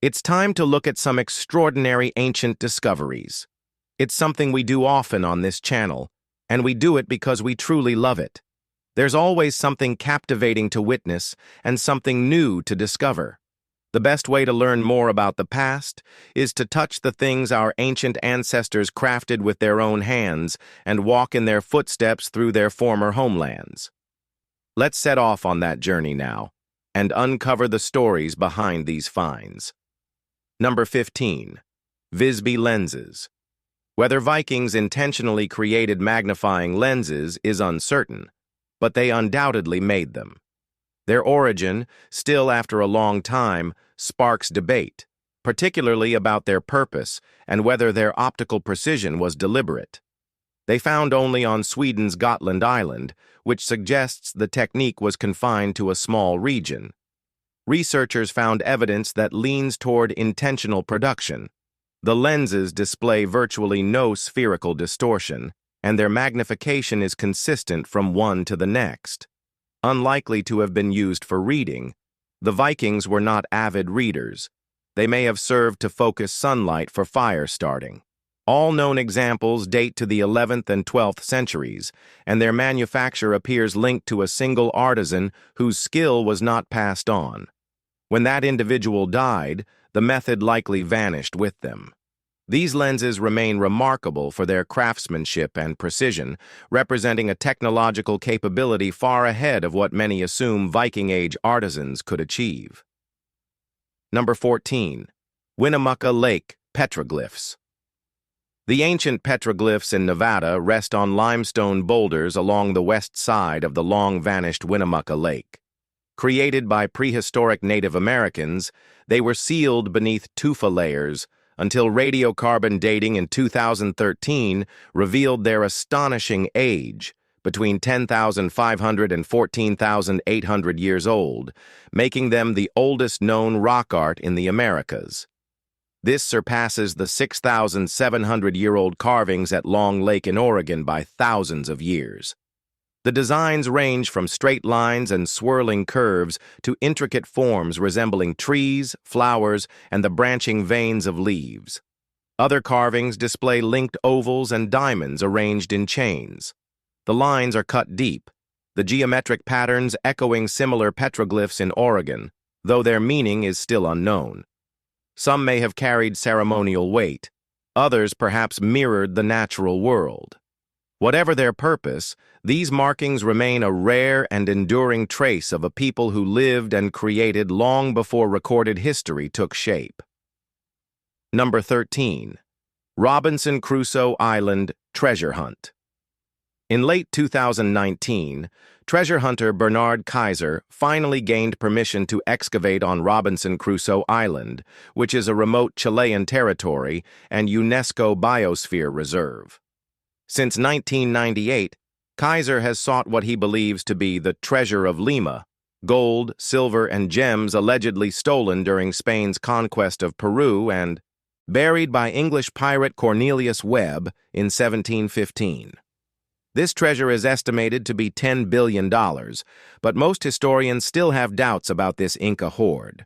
It's time to look at some extraordinary ancient discoveries. It's something we do often on this channel, and we do it because we truly love it. There's always something captivating to witness and something new to discover. The best way to learn more about the past is to touch the things our ancient ancestors crafted with their own hands and walk in their footsteps through their former homelands. Let's set off on that journey now and uncover the stories behind these finds. Number 15. Visby lenses. Whether Vikings intentionally created magnifying lenses is uncertain, but they undoubtedly made them. Their origin, still after a long time, sparks debate, particularly about their purpose and whether their optical precision was deliberate. They found only on Sweden's Gotland Island, which suggests the technique was confined to a small region. Researchers found evidence that leans toward intentional production. The lenses display virtually no spherical distortion, and their magnification is consistent from one to the next. Unlikely to have been used for reading, the Vikings were not avid readers. They may have served to focus sunlight for fire starting. All known examples date to the 11th and 12th centuries, and their manufacture appears linked to a single artisan whose skill was not passed on. When that individual died, the method likely vanished with them. These lenses remain remarkable for their craftsmanship and precision, representing a technological capability far ahead of what many assume Viking Age artisans could achieve. Number 14. Winnamaka Lake petroglyphs. The ancient petroglyphs in Nevada rest on limestone boulders along the west side of the long-vanished Winnamaka Lake. Created by prehistoric Native Americans, they were sealed beneath tufa layers until radiocarbon dating in 2013 revealed their astonishing age, between 10,500 and 14,800 years old, making them the oldest known rock art in the Americas. This surpasses the 6,700-year-old carvings at Long Lake in Oregon by thousands of years. The designs range from straight lines and swirling curves to intricate forms resembling trees, flowers, and the branching veins of leaves. Other carvings display linked ovals and diamonds arranged in chains. The lines are cut deep, the geometric patterns echoing similar petroglyphs in Oregon, though their meaning is still unknown. Some may have carried ceremonial weight, others perhaps mirrored the natural world. Whatever their purpose, these markings remain a rare and enduring trace of a people who lived and created long before recorded history took shape. Number 13. Robinson Crusoe Island treasure hunt. In late 2019, treasure hunter Bernard Kaiser finally gained permission to excavate on Robinson Crusoe Island, which is a remote Chilean territory and UNESCO Biosphere Reserve. Since 1998, Kaiser has sought what he believes to be the treasure of Lima, gold, silver, and gems allegedly stolen during Spain's conquest of Peru and buried by English pirate Cornelius Webb in 1715. This treasure is estimated to be $10 billion, but most historians still have doubts about this Inca hoard.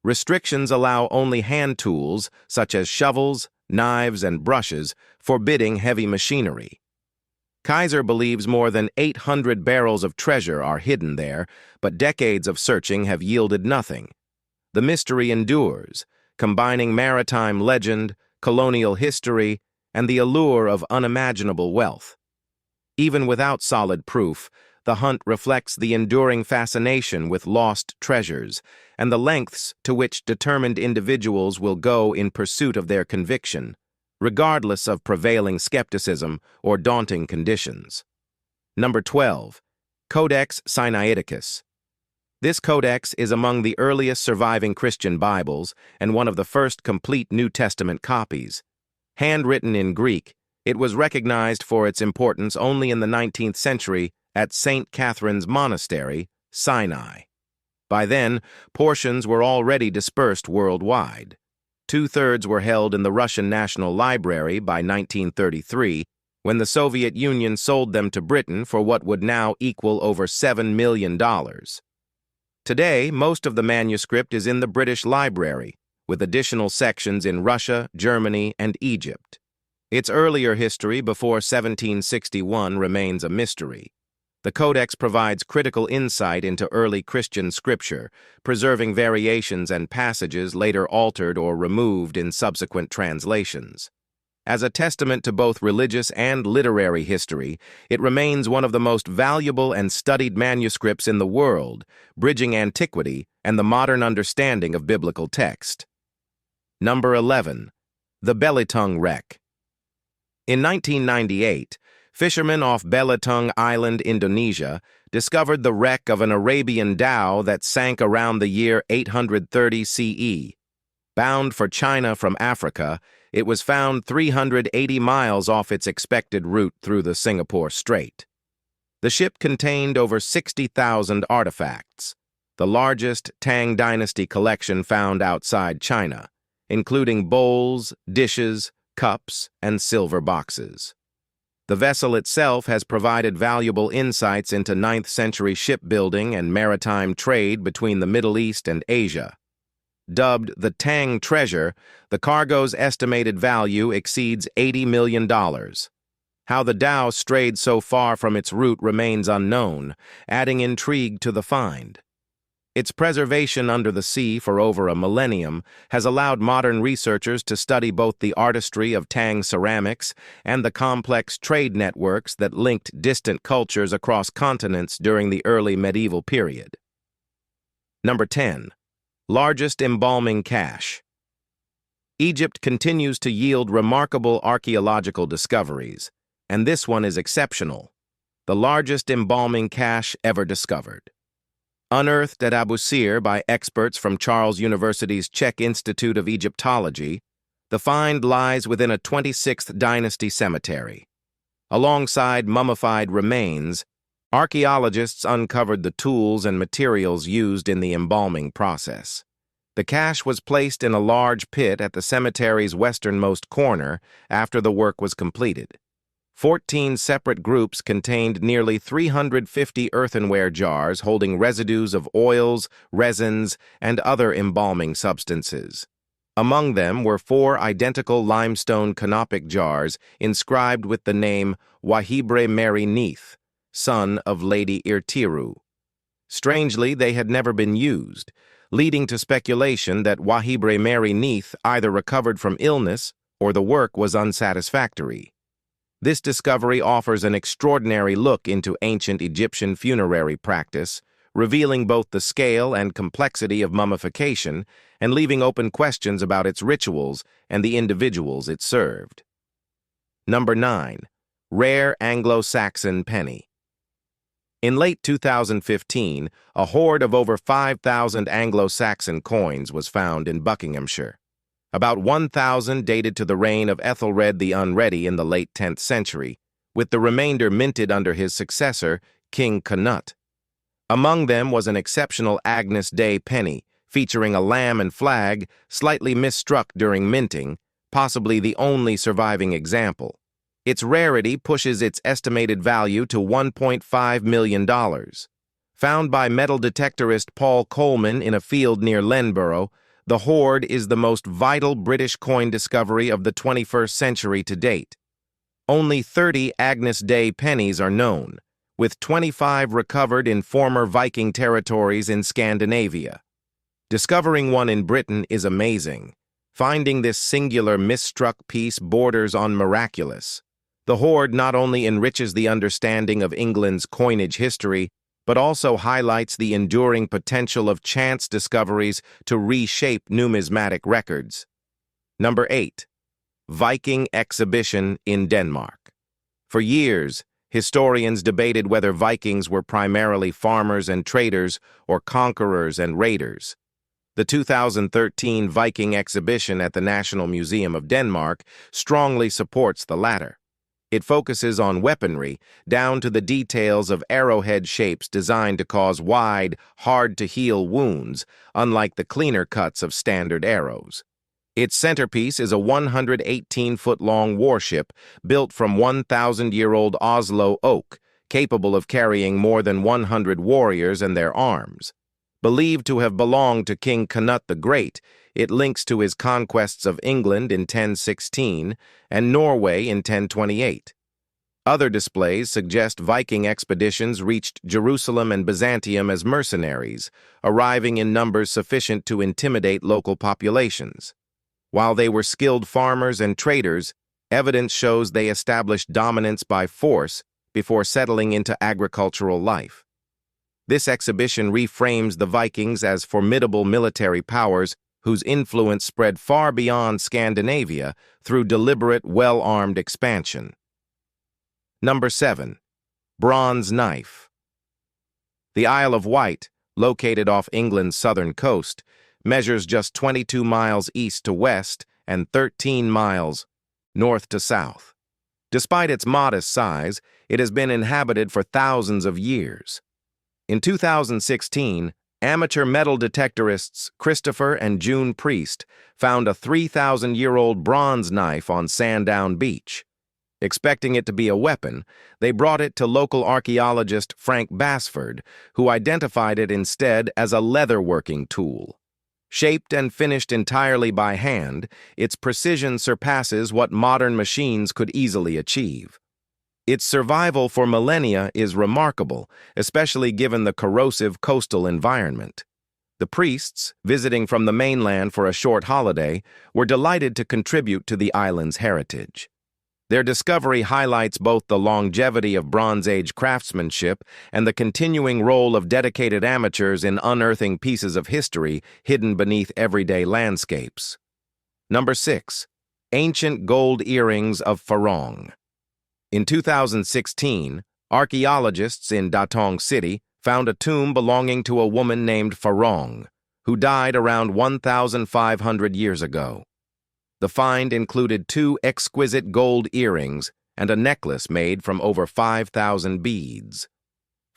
Restrictions allow only hand tools, such as shovels, knives, and brushes, forbidding heavy machinery. Kaiser believes more than 800 barrels of treasure are hidden there, but decades of searching have yielded nothing. The mystery endures, combining maritime legend, colonial history, and the allure of unimaginable wealth. Even without solid proof, the hunt reflects the enduring fascination with lost treasures and the lengths to which determined individuals will go in pursuit of their conviction, regardless of prevailing skepticism or daunting conditions. Number 12. Codex Sinaiticus. This codex is among the earliest surviving Christian Bibles and one of the first complete New Testament copies. Handwritten in Greek, it was recognized for its importance only in the 19th century at St. Catherine's Monastery, Sinai. By then, portions were already dispersed worldwide. 2/3 were held in the Russian National Library by 1933, when the Soviet Union sold them to Britain for what would now equal over $7 million. Today, most of the manuscript is in the British Library, with additional sections in Russia, Germany, and Egypt. Its earlier history before 1761 remains a mystery. The Codex provides critical insight into early Christian scripture, preserving variations and passages later altered or removed in subsequent translations. As a testament to both religious and literary history, it remains one of the most valuable and studied manuscripts in the world, bridging antiquity and the modern understanding of biblical text. Number 11. The Belitung Wreck. In 1998, fishermen off Belitung Island, Indonesia, discovered the wreck of an Arabian dhow that sank around the year 830 CE. Bound for China from Africa, it was found 380 miles off its expected route through the Singapore Strait. The ship contained over 60,000 artifacts, the largest Tang Dynasty collection found outside China, including bowls, dishes, cups, and silver boxes. The vessel itself has provided valuable insights into 9th century shipbuilding and maritime trade between the Middle East and Asia. Dubbed the Tang Treasure, the cargo's estimated value exceeds $80 million. How the dhow strayed so far from its route remains unknown, adding intrigue to the find. Its preservation under the sea for over a millennium has allowed modern researchers to study both the artistry of Tang ceramics and the complex trade networks that linked distant cultures across continents during the early medieval period. Number 10. Largest embalming cache. Egypt continues to yield remarkable archaeological discoveries, and this one is exceptional. The largest embalming cache ever discovered. Unearthed at Abu Sir by experts from Charles University's Czech Institute of Egyptology, the find lies within a 26th dynasty cemetery. Alongside mummified remains, archaeologists uncovered the tools and materials used in the embalming process. The cache was placed in a large pit at the cemetery's westernmost corner after the work was completed. 14 separate groups contained nearly 350 earthenware jars holding residues of oils, resins, and other embalming substances. Among them were 4 identical limestone canopic jars inscribed with the name Wahibre Mary Neith, son of Lady Irtiru. Strangely, they had never been used, leading to speculation that Wahibre Mary Neith either recovered from illness or the work was unsatisfactory. This discovery offers an extraordinary look into ancient Egyptian funerary practice, revealing both the scale and complexity of mummification and leaving open questions about its rituals and the individuals it served. Number 9. Rare Anglo-Saxon penny. In late 2015, a hoard of over 5,000 Anglo-Saxon coins was found in Buckinghamshire. About 1,000 dated to the reign of Ethelred the Unready in the late 10th century, with the remainder minted under his successor, King Tut. Among them was an exceptional Agnus Dei penny, featuring a lamb and flag, slightly misstruck during minting, possibly the only surviving example. Its rarity pushes its estimated value to $1.5 million. Found by metal detectorist Paul Coleman in a field near Ленборо, the hoard is the most vital British coin discovery of the 21st century to date. Only 30 Agnus Dei pennies are known, with 25 recovered in former Viking territories in Scandinavia. Discovering one in Britain is amazing. Finding this singular misstruck piece borders on miraculous. The hoard not only enriches the understanding of England's coinage history, but also highlights the enduring potential of chance discoveries to reshape numismatic records. Number 8. Viking exhibition in Denmark. For years, historians debated whether Vikings were primarily farmers and traders or conquerors and raiders. The 2013 Viking exhibition at the National Museum of Denmark strongly supports the latter. It focuses on weaponry, down to the details of arrowhead shapes designed to cause wide, hard-to-heal wounds, unlike the cleaner cuts of standard arrows. Its centerpiece is a 118-foot-long warship built from 1,000-year-old Oslo oak, capable of carrying more than 100 warriors and their arms. Believed to have belonged to King Canute the Great, it links to his conquests of England in 1016 and Norway in 1028. Other displays suggest Viking expeditions reached Jerusalem and Byzantium as mercenaries, arriving in numbers sufficient to intimidate local populations. While they were skilled farmers and traders, evidence shows they established dominance by force before settling into agricultural life. This exhibition reframes the Vikings as formidable military powers whose influence spread far beyond Scandinavia through deliberate, well-armed expansion. Number 7. Bronze Knife. The Isle of Wight, located off England's southern coast, measures just 22 miles east to west and 13 miles north to south. Despite its modest size, it has been inhabited for thousands of years. In 2016, amateur metal detectorists Christopher and June Priest found a 3,000-year-old bronze knife on Sandown Beach. Expecting it to be a weapon, they brought it to local archaeologist Frank Basford, who identified it instead as a leatherworking tool. Shaped and finished entirely by hand, its precision surpasses what modern machines could easily achieve. Its survival for millennia is remarkable, especially given the corrosive coastal environment. The priests, visiting from the mainland for a short holiday, were delighted to contribute to the island's heritage. Their discovery highlights both the longevity of Bronze Age craftsmanship and the continuing role of dedicated amateurs in unearthing pieces of history hidden beneath everyday landscapes. Number 6. Ancient Gold Earrings of Farang. In 2016, archaeologists in Datong City found a tomb belonging to a woman named Farang, who died around 1,500 years ago. The find included 2 exquisite gold earrings and a necklace made from over 5,000 beads.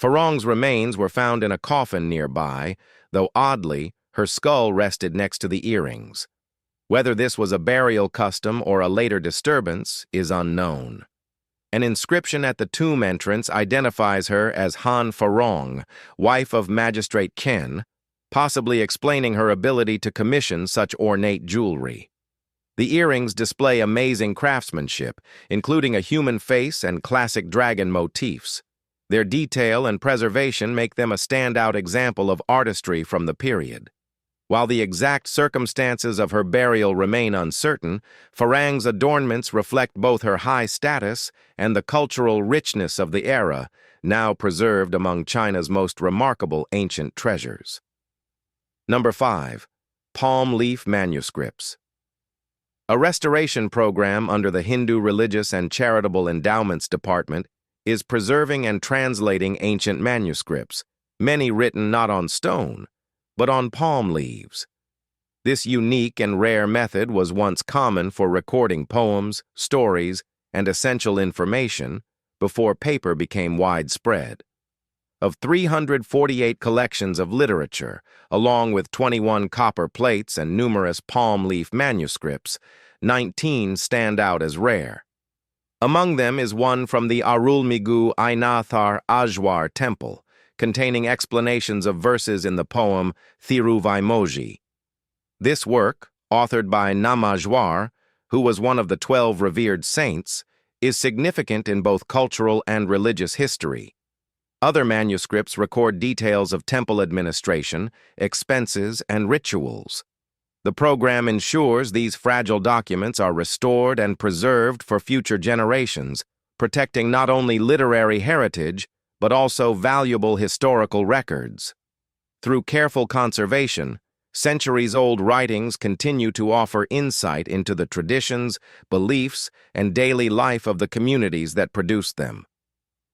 Farang's remains were found in a coffin nearby, though oddly, her skull rested next to the earrings. Whether this was a burial custom or a later disturbance is unknown. An inscription at the tomb entrance identifies her as Han Farang, wife of Magistrate Ken, possibly explaining her ability to commission such ornate jewelry. The earrings display amazing craftsmanship, including a human face and classic dragon motifs. Their detail and preservation make them a standout example of artistry from the period. While the exact circumstances of her burial remain uncertain, Farang's adornments reflect both her high status and the cultural richness of the era, now preserved among China's most remarkable ancient treasures. Number 5. Palm leaf manuscripts. A restoration program under the Hindu Religious and Charitable Endowments Department is preserving and translating ancient manuscripts, many written not on stone, but on palm leaves. This unique and rare method was once common for recording poems, stories, and essential information before paper became widespread. Of 348 collections of literature, along with 21 copper plates and numerous palm leaf manuscripts, 19 stand out as rare. Among them is one from the Arulmigu Ainathar Ajwar temple, containing explanations of verses in the poem Thiruvaimoji. This work, authored by Namajwar, who was one of the 12 revered saints, is significant in both cultural and religious history. Other manuscripts record details of temple administration, expenses, and rituals. The program ensures these fragile documents are restored and preserved for future generations, protecting not only literary heritage, but also valuable historical records. Through careful conservation, centuries-old writings continue to offer insight into the traditions, beliefs, and daily life of the communities that produced them.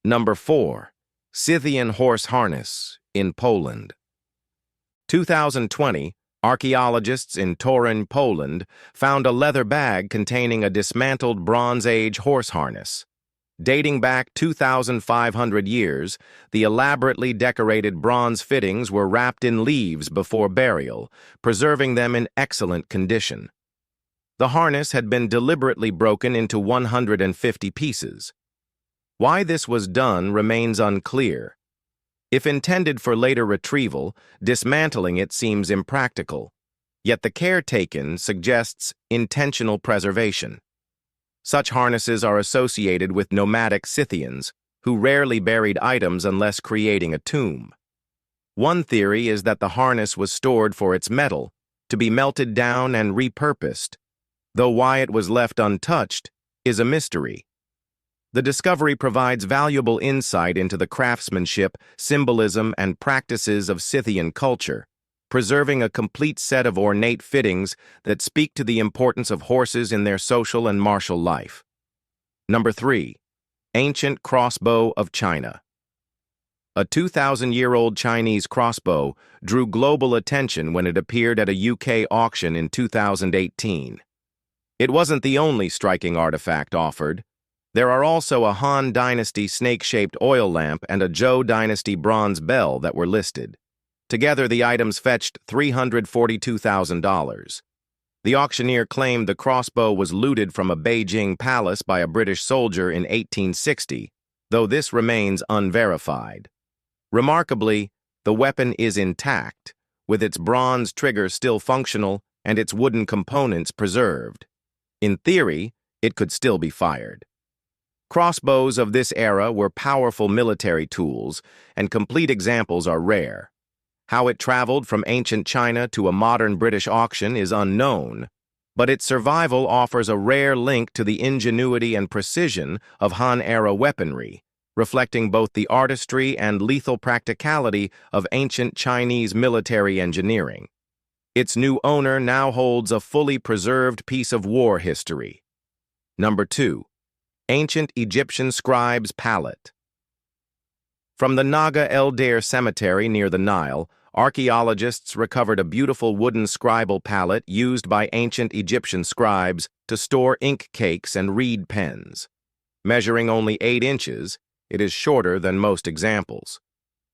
Number 4. Cythian horse harness in Poland. 2020, archaeologists in Toruń, Poland, found a leather bag containing a dismantled Bronze Age horse harness. Dating back 2,500 years, the elaborately decorated bronze fittings were wrapped in leaves before burial, preserving them in excellent condition. The harness had been deliberately broken into 150 pieces. Why this was done remains unclear. If intended for later retrieval, dismantling it seems impractical. Yet the care taken suggests intentional preservation. Such harnesses are associated with nomadic Cythians, who rarely buried items unless creating a tomb. One theory is that the harness was stored for its metal, to be melted down and repurposed, though why it was left untouched is a mystery. The discovery provides valuable insight into the craftsmanship, symbolism, and practices of Scythian culture, preserving a complete set of ornate fittings that speak to the importance of horses in their social and martial life. Number 3. Ancient Crossbow of China. A 2,000-year-old Chinese crossbow drew global attention when it appeared at a UK auction in 2018. It wasn't the only striking artifact offered. There are also a Han Dynasty snake-shaped oil lamp and a Zhou Dynasty bronze bell that were listed. Together, the items fetched $342,000. The auctioneer claimed the crossbow was looted from a Beijing palace by a British soldier in 1860, though this remains unverified. Remarkably, the weapon is intact, with its bronze trigger still functional and its wooden components preserved. In theory, it could still be fired. Crossbows of this era were powerful military tools, and complete examples are rare. How it traveled from ancient China to a modern British auction is unknown, but its survival offers a rare link to the ingenuity and precision of Han-era weaponry, reflecting both the artistry and lethal practicality of ancient Chinese military engineering. Its new owner now holds a fully preserved piece of war history. Number 2. Ancient Egyptian Scribes Pallet. From the Naga El Deir Cemetery near the Nile, archaeologists recovered a beautiful wooden scribal pallet used by ancient Egyptian scribes to store ink cakes and reed pens. Measuring only 8 inches, it is shorter than most examples.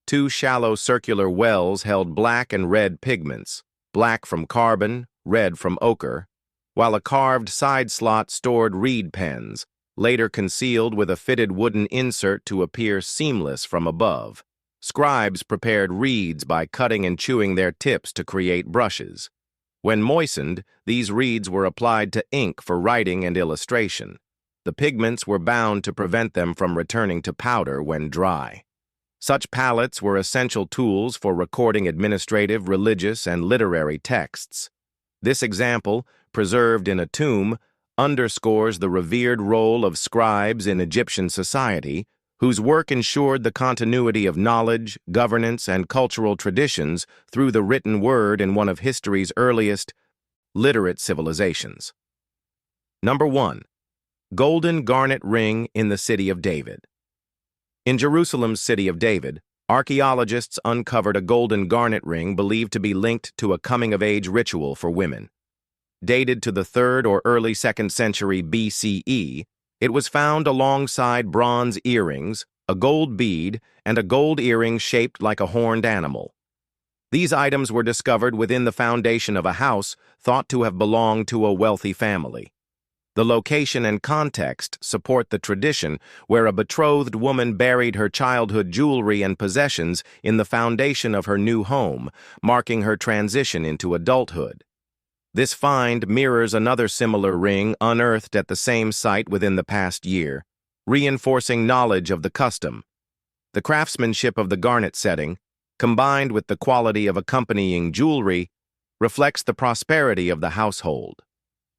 2 shallow circular wells held black and red pigments, black from carbon, red from ochre, while a carved side slot stored reed pens, later concealed with a fitted wooden insert to appear seamless from above. Scribes prepared reeds by cutting and chewing their tips to create brushes. When moistened, these reeds were applied to ink for writing and illustration. The pigments were bound to prevent them from returning to powder when dry. Such pallets were essential tools for recording administrative, religious, and literary texts. This example, preserved in a tomb, underscores the revered role of scribes in Egyptian society, whose work ensured the continuity of knowledge, governance, and cultural traditions through the written word in one of history's earliest literate civilizations. Number 1. Golden Garnet Ring in the City of David. In Jerusalem's City of David, archaeologists uncovered a golden garnet ring believed to be linked to a coming-of-age ritual for women. Dated to the 3rd or early 2nd century BCE, it was found alongside bronze earrings, a gold bead, and a gold earring shaped like a horned animal. These items were discovered within the foundation of a house thought to have belonged to a wealthy family. The location and context support the tradition where a betrothed woman buried her childhood jewelry and possessions in the foundation of her new home, marking her transition into adulthood. This find mirrors another similar ring unearthed at the same site within the past year, reinforcing knowledge of the custom. The craftsmanship of the garnet setting, combined with the quality of accompanying jewelry, reflects the prosperity of the household.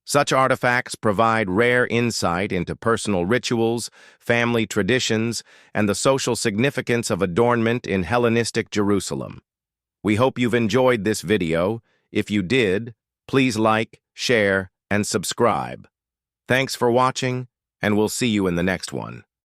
Such artifacts provide rare insight into personal rituals, family traditions, and the social significance of adornment in Hellenistic Jerusalem. We hope you've enjoyed this video. If you did, please like, share, and subscribe. Thanks for watching, and we'll see you in the next one.